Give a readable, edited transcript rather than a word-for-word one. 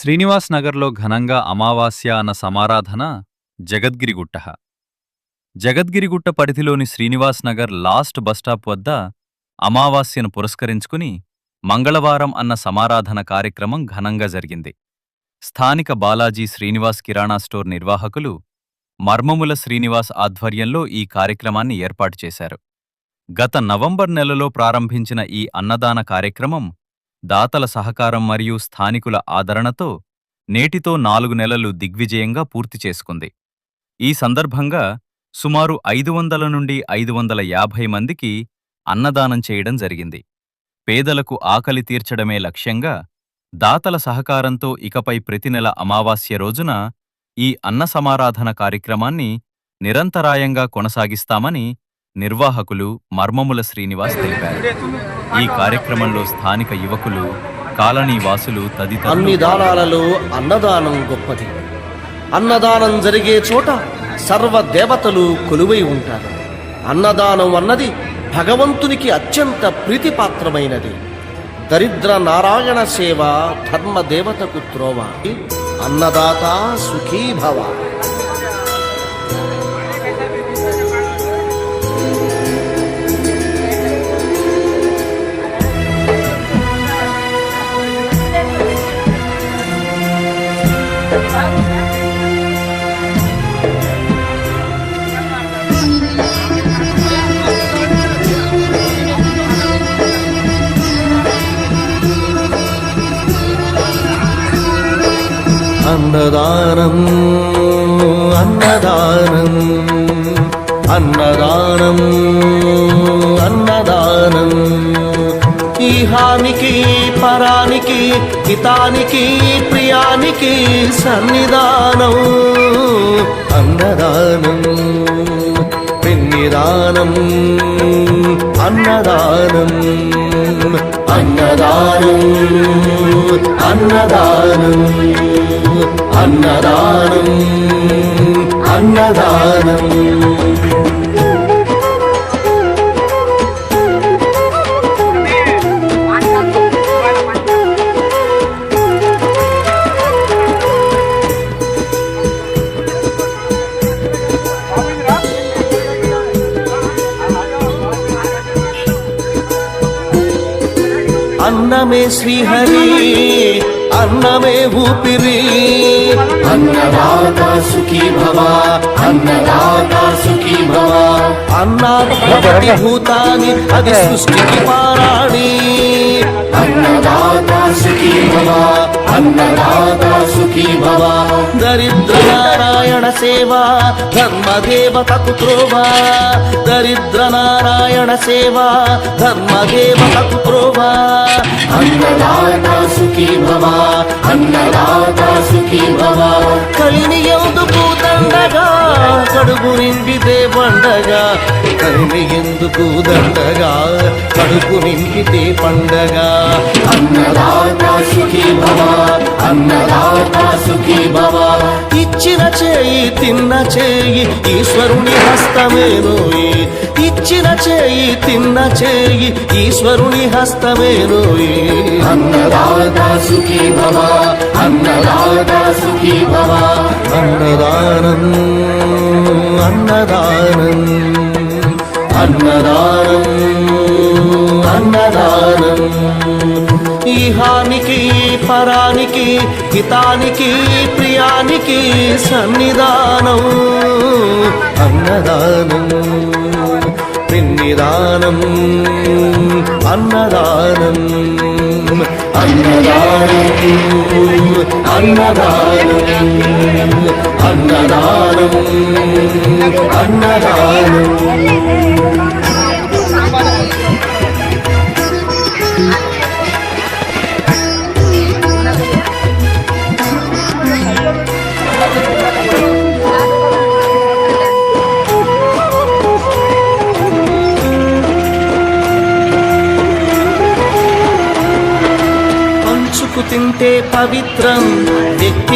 శ్రీనివాస్ నగర్లో ఘనంగా అమావాస్య అన్న సమారాధన జగద్గిరిగుట్ట. జగద్గిరిగుట్ట పరిధిలోని శ్రీనివాస్ నగర్ లాస్ట్ బస్టాప్ వద్ద అమావాస్యను పురస్కరించుకుని మంగళవారం అన్న సమారాధన కార్యక్రమం ఘనంగా జరిగింది. స్థానిక బాలాజీ శ్రీనివాస్ కిరాణా స్టోర్ నిర్వాహకులు మర్మముల శ్రీనివాస్ ఆధ్వర్యంలో ఈ కార్యక్రమాన్ని ఏర్పాటు చేశారు. గత నవంబర్ నెలలో ప్రారంభించిన ఈ అన్నదాన కార్యక్రమం దాతల సహకారం మరియు స్థానికుల ఆదరణతో నేటితో 4 నెలలు దిగ్విజయంగా పూర్తి చేసుకుంది. ఈ సందర్భంగా సుమారు 500 నుండి 550 మందికి అన్నదానం చేయడం జరిగింది. పేదలకు ఆకలి తీర్చడమే లక్ష్యంగా దాతల సహకారంతో ఇకపై ప్రతి నెల అమావాస్య రోజున ఈ అన్న సమారాధన కార్యక్రమాన్ని నిరంతరాయంగా కొనసాగిస్తామని నిర్వాహకులు మర్మముల శ్రీనివాస్ తెలిపారు. ఈ కార్యక్రమంలో స్థానిక యువకులు, కాలనీ వాసులు తదితరులు అన్ని దానాలలో అన్నదానం గొప్పది. అన్నదానం జరిగే చోట సర్వదేవతలు కొలువై ఉంటారు. అన్నదానం అన్నది భగవంతునికి అత్యంత ప్రీతిపాత్రమైనది. దరిద్ర నారాయణ సేవ ధర్మదేవతకు త్రోవ. అన్నదాత సుఖీభవ. అన్నదానం అన్నదానం అన్నదానం అన్నదానం ఈహానికి పరానికి హితానికి ప్రియానికి సన్నిధానం. అన్నదానం పిన్నిదానం అన్నదానం అన్నదానం అన్నదానం అన్నదానం అన్నదానం. అన్నమే శ్రీహరి, అన్నమే ఊపిరి. అన్నదాత సుఖీ భవ, అన్నదాత సుఖీ భవ. అన్నాద్భవతి భూతాని అది సృష్టికి పారాణి. అన్నదాత సుఖీ భవ, అన్నదాత సుఖీ భవ. దరిద్ర నారాయణ సేవ ధర్మదేవతకు త్రోవ. దరిద్ర నారాయణ సేవ ధర్మదేవతకు త్రోవ. అన్నదాత సుఖీ భవ, అన్నదాత సుఖీ భవ. కలిని ఎందుకు దండగా కడుపు నిండితే పండగ. కలిని ఎందుకు దండగా కడుపు నిండితే పండగ. అన్నదాత సుఖీ భవ, అన్నదాత సుఖీ భవ. ఇచ్చిన చేయి తిన్న చేయి ఈశ్వరుని హస్తమేనోయి. ఇచ్చిన చేయి తిన్న చేయి ఈశ్వరుని హస్తమేనోయి. అన్నదాత సుఖీ భవ, అన్నదాత సుఖీ భవ. అన్నదానం అన్నదానం అన్నదానం అన్నదానం ఈహానికి పరానికి హితానికి ప్రియానికి సన్నిధానం. అన్నదానం పిన్నిదానం అన్నదానం అన్నదానం అన్నదానం అన్నదానం అన్నదానం. పంచుకు తింటే పవిత్రం వ్యక్తి